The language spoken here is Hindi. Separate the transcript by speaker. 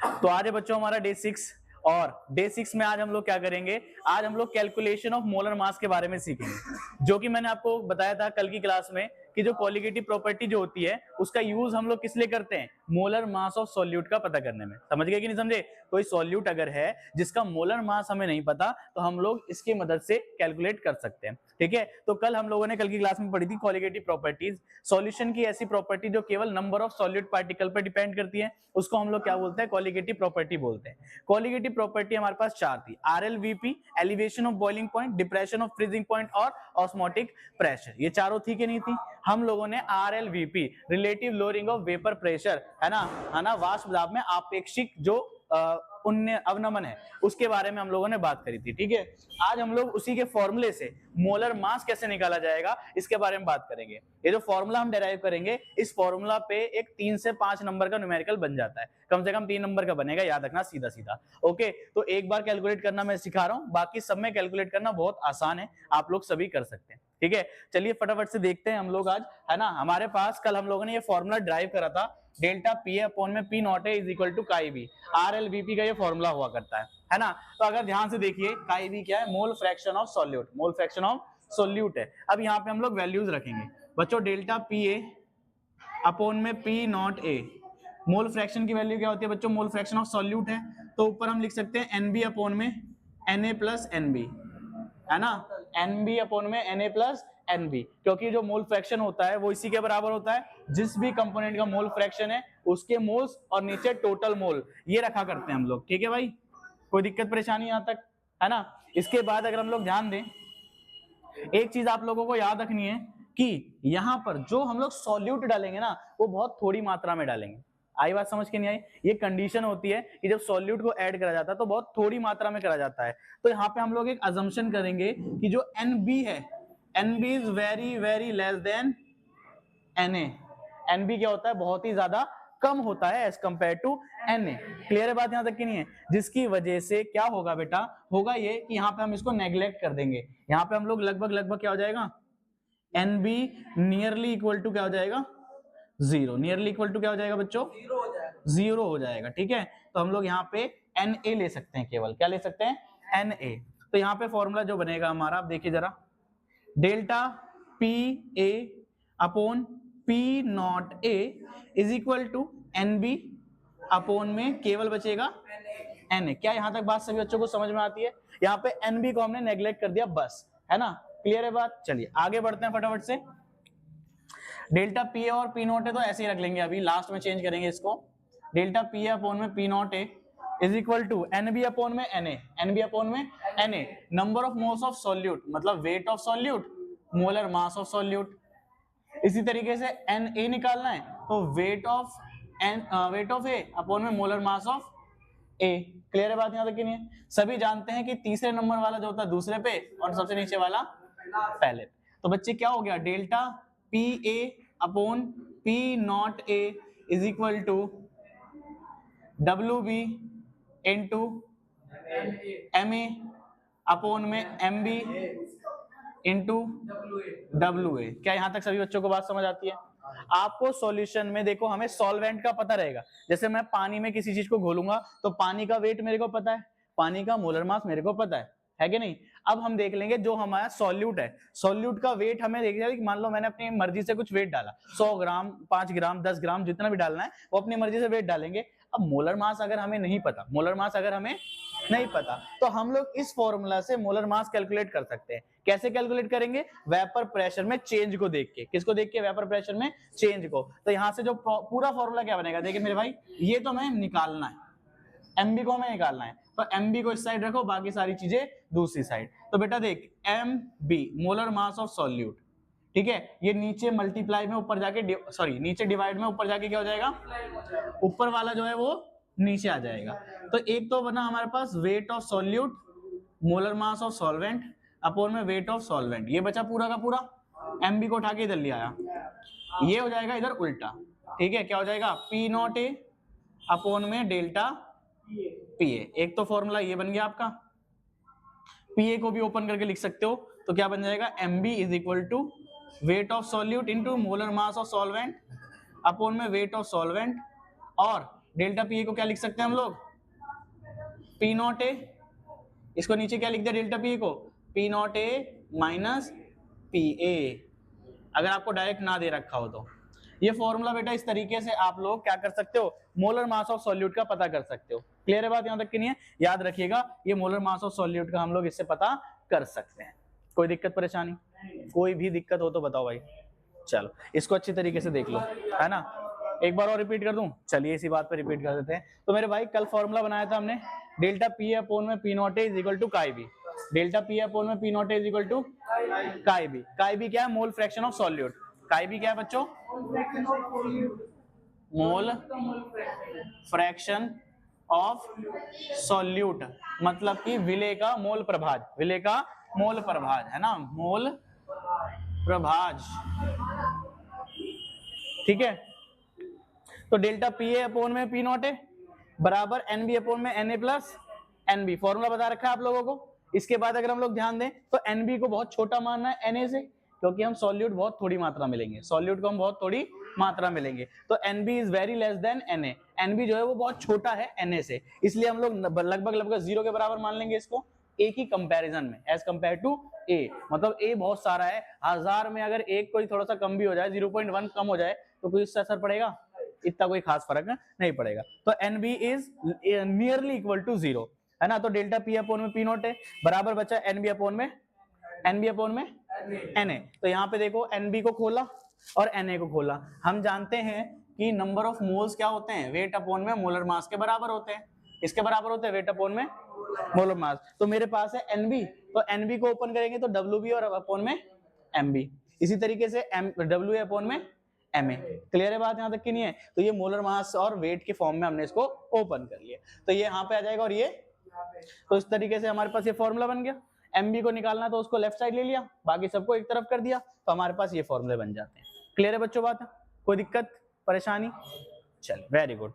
Speaker 1: तो आज है बच्चों हमारा डे 6 और डे 6 में आज हम लोग क्या करेंगे, आज हम लोग कैलकुलेशन ऑफ मोलर मास के बारे में सीखेंगे। जो कि मैंने आपको बताया था कल की क्लास में कि जो कोलिगेटिव प्रॉपर्टी जो होती है उसका यूज हम लोग किस लिए करते हैं, मोलर मास ऑफ सॉल्यूट का पता करने में। समझ गए कि नहीं समझे? कोई सॉल्यूट अगर है जिसका मोलर मास हमें नहीं पता तो हम लोग इसकी मदद से कैलकुलेट कर सकते हैं। ठीक है, तो कल हम लोगों ने कल की क्लास में पढ़ी थी कोलिगेटिव प्रॉपर्टीज। सॉल्यूशन की ऐसी प्रॉपर्टी जो केवल नंबर ऑफ सॉल्यूट पार्टिकल पर डिपेंड करती है उसको हम लोग क्या बोलते हैं, कोलिगेटिव प्रॉपर्टी बोलते हैं। कोलिगेटिव प्रॉपर्टी हमारे पास चार थी, RLVP, elevation of boiling point, depression of freezing point और ऑस्मोटिक प्रेशर। ये चारों थी कि नहीं थी? हम लोगों ने RLVP, relative lowering of vapour pressure, है ना, वाष्प दाब में आपेक्षिक जो अवनमन है उसके बारे में हम लोगों ने बात करी थी। ठीक है, आज हम लोग उसी के फॉर्मूले से मोलर मास कैसे निकाला जाएगा इसके बारे में बात करेंगे। ये जो फॉर्मूला हम डेराइव करेंगे, इस फॉर्मूला पे एक 3 से 5 नंबर का न्यूमेरिकल बन जाता है, कम से कम 3 नंबर का बनेगा, याद रखना सीधा सीधा। ओके, तो एक बार कैलकुलेट करना मैं सिखा रहा हूं, बाकी सब में कैलकुलेट करना बहुत आसान है, आप लोग सभी कर सकते हैं। ठीक है, चलिए फटाफट से देखते हैं हम लोग आज, है ना। हमारे पास कल हम लोगों ने ये फॉर्मूला ड्राइव करा था, डेल्टा पी अपॉन में P naught A is equal to chi B, RLVP का ये फॉर्मूला हुआ करता है ना। तो अगर ध्यान से देखिए, काई बी क्या है, mole fraction of solute, mole fraction of solute है। अब यहाँ पे हम लोग वैल्यूज रखेंगे बच्चों, डेल्टा पी ए अपॉन में पी नॉट ए, मोल फ्रैक्शन की वैल्यू क्या होती है बच्चों, मोल फ्रैक्शन ऑफ सॉल्यूट है, तो ऊपर हम लिख सकते हैं एनबी अपॉन में Na प्लस एनबी, है ना, एनबी अपॉन में Na प्लस एनबी, क्योंकि जो मोल फ्रैक्शन होता है वो इसी के बराबर होता है जिस भी कंपोनेंट का मोल फ्रैक्शन है उसके मोल्स और नीचे टोटल मोल, ये रखा करते हैं हम लोग। ठीक है भाई, कोई दिक्कत परेशानी यहां तक, है ना। इसके बाद अगर हम लोग ध्यान दें, एक चीज आप लोगों को याद रखनी है कि यहां पर जो हम लोग सॉल्यूट डालेंगे ना वो बहुत थोड़ी मात्रा में डालेंगे। आई बात समझ के नहीं आई? ये कंडीशन होती है कि जब सॉल्यूट को ऐड करा जाता है तो बहुत थोड़ी मात्रा में करा जाता है। तो यहाँ पे हम लोग एक अजम्पशन करेंगे कि जो NB है, NB is very very less then Na। NB क्या होता है, बहुत ही ज्यादा कम होता है as compared to Na। Clear है बात यहां तक की नहीं है? जिसकी वजह से क्या होगा बेटा, होगा ये कि यहाँ पे हम इसको नेग्लेक्ट कर देंगे। यहाँ पे हम लोग लगभग क्या हो जाएगा, NB नियरली इक्वल टू क्या हो जाएगा, 0। नियरली इक्वल टू क्या हो जाएगा बच्चों, 0 हो जाएगा। ठीक है, तो हम लोग यहाँ पे Na ले सकते हैं, केवल क्या ले सकते हैं, Na। तो यहाँ पे फॉर्मूला जो बनेगा हमारा, आप देखिए जरा, delta P A upon P naught A is equal to NB upon में केवल बचेगा Na। क्या यहाँ तक बात सभी बच्चों को समझ में आती है? यहाँ पे NB को हमने नेग्लेक्ट कर दिया बस, है ना। क्लियर है बात? चलिए आगे बढ़ते हैं फटाफट से। डेल्टा पी ए और पी नॉट ए तो ऐसे ही रख लेंगे, अभी लास्ट में चेंज करेंगे इसको। डेल्टा पी ए अपॉन में P naught A is equal to NB upon में Na, NB अपॉन में Na, number of moles of solute मतलब weight of solute, molar mass of solute. इसी तरीके से Na निकालना है तो वेट ऑफ ए अपॉन में molar mass of A. Clear है बात यहां तक कि नहीं है? सभी जानते हैं कि तीसरे नंबर वाला जो होता है दूसरे पे और सबसे नीचे वाला पहले। तो बच्चे क्या हो गया, delta P A upon P naught A is equal to WB into MA upon में MB इंटू WA। क्या यहां तक सभी बच्चों को बात समझ आती है? आपको सॉल्यूशन में देखो, हमें सॉल्वेंट का पता रहेगा। जैसे मैं पानी में किसी चीज को घोलूंगा तो पानी का वेट मेरे को पता है, पानी का मोलर मास मेरे को पता है कि नहीं? अब हम देख लेंगे जो हमारा सॉल्यूट है, सॉल्यूट का वेट हमें देख लिया। मान लो मैंने अपनी मर्जी से कुछ वेट डाला, 100 ग्राम, 5 ग्राम, 10 ग्राम, जितना भी डालना है वो अपनी मर्जी से वेट डालेंगे। अब मोलर मास अगर हमें नहीं पता, मोलर मास अगर हमें नहीं पता तो हम लोग इस फॉर्मूला से मोलर मास कैलकुलेट कर सकते हैं। कैसे कैलकुलेट करेंगे? वेपर प्रेशर में चेंज को देख के। किसको देख के? वेपर प्रेशर में चेंज को। तो यहां से जो पूरा फॉर्मूला क्या बनेगा, देखिए मेरे भाई, ये तो हमें निकालना है, MB को हमें निकालना है, तो MB को इस साइड रखो, बाकी सारी चीजें दूसरी साइड। तो बेटा देख, MB molar mass of solute, ठीक है, ये नीचे मल्टीप्लाई में ऊपर जाके, सॉरी नीचे डिवाइड में ऊपर जाके क्या हो जाएगा, ऊपर वाला जो है वो नीचे आ जाएगा। तो एक तो बना हमारे पास weight of solute, molar mass of solvent upon में वेट ऑफ सॉल्वेंट, ये बचा पूरा का पूरा। MB को उठा के इधर ले आया, ये हो जाएगा इधर उल्टा। ठीक है, क्या हो जाएगा, पी नॉट ए अपॉन में डेल्टा पी ए। एक तो फॉर्मूला ये बन गया आपका, पीए को भी ओपन करके लिख सकते हो, तो क्या बन जाएगा, MB is equal to weight of solute into molar mass of solvent upon में वेट ऑफ सॉल्वेंट, और डेल्टा पी ए को क्या लिख सकते हैं हम लोग, पी नॉट ए, इसको नीचे क्या लिख दिया डेल्टा पी ए को, P naught A minus P A, अगर आपको डायरेक्ट ना दे रखा हो तो। ये फॉर्मूला बेटा इस तरीके से आप लोग क्या कर सकते हो, मोलर मास ऑफ सॉल्यूट का पता कर सकते हो। क्लियर है बात, यहां तक की नहीं है, याद रखिएगा ये मोलर मास ऑफ सॉल्यूट का हम लोग इससे पता कर सकते हैं। कोई दिक्कत परेशानी, कोई भी दिक्कत हो तो बताओ भाई। चलो इसको अच्छी तरीके से देख लो, है ना, एक बार और रिपीट कर दूं, चलिए इसी बात पे रिपीट कर देते हैं। तो मेरे भाई कल फॉर्मूला बनाया था हमने, डेल्टा पी अपॉन में P naught A is equal to chi B, delta P upon में P naught A is equal to chi B. Chi B क्या है, mole fraction of solute. Chi B क्या है बच्चों, मोल फ्रैक्शन ऑफ सॉल्यूट, मतलब कि विलेय का मोल प्रभाज, विलेय का मोल प्रभाज, है ना, मोल प्रभाज, ठीक है। तो डेल्टा पी ए अपॉन में पी नॉट ए बराबर एन बी अपॉन में N A plus N B, formula बता रखा है आप लोगों को। इसके बाद अगर हम लोग ध्यान दें तो एन बी को बहुत छोटा मानना है एन ए से, क्योंकि हम सॉल्यूट बहुत थोड़ी मात्रा मिलेंगे, सॉल्यूट को हम बहुत थोड़ी मात्रा मिलेंगे, तो N B is very less than N A, N B जो है वो बहुत छोटा है एन ए से, इसलिए हम लोग लगभग 0 के बराबर मान लेंगे इसको ए की कंपैरिजन में, एज कंपेयर टू ए, मतलब ए बहुत सारा है, 1000 में अगर एक कोई थोड़ा सा कम भी हो जाए, 0.1 कम हो जाए तो कोई इससे असर पड़ेगा, इतना कोई खास फर्क नहीं पड़ेगा। तो N B is nearly equal to 0, है ना। तो डेल्टा पी अपॉन में पी नॉट है बराबर बचा एन बी अपॉन में एन ए। तो यहाँ पे देखो एन बी को खोला और एन ए को खोला, हम जानते हैं कि नंबर ऑफ मोल्स क्या होते हैं, वेट अपॉन में मोलर मास के बराबर होते हैं, इसके बराबर होते हैं वेट अपॉन में मोलर मास। तो मेरे पास है एनबी, तो एनबी को ओपन करेंगे तो डब्ल्यू बी और अपॉन में एमबी, इसी तरीके से डब्ल्यू ए अपॉन में एम ए। क्लियर है बात, यहां तक की नहीं है। तो ये मोलर मास और वेट के फॉर्म में हमने इसको ओपन कर लिया, तो ये यहाँ पे आ जाएगा और ये, तो इस तरीके से हमारे पास ये फॉर्मूला बन गया। एमबी को निकालना तो उसको लेफ्ट साइड ले लिया, बाकी सबको एक तरफ कर दिया, तो हमारे पास ये फॉर्मूले बन जाते हैं। क्लियर है बच्चों बात, कोई दिक्कत परेशानी, चल वेरी गुड।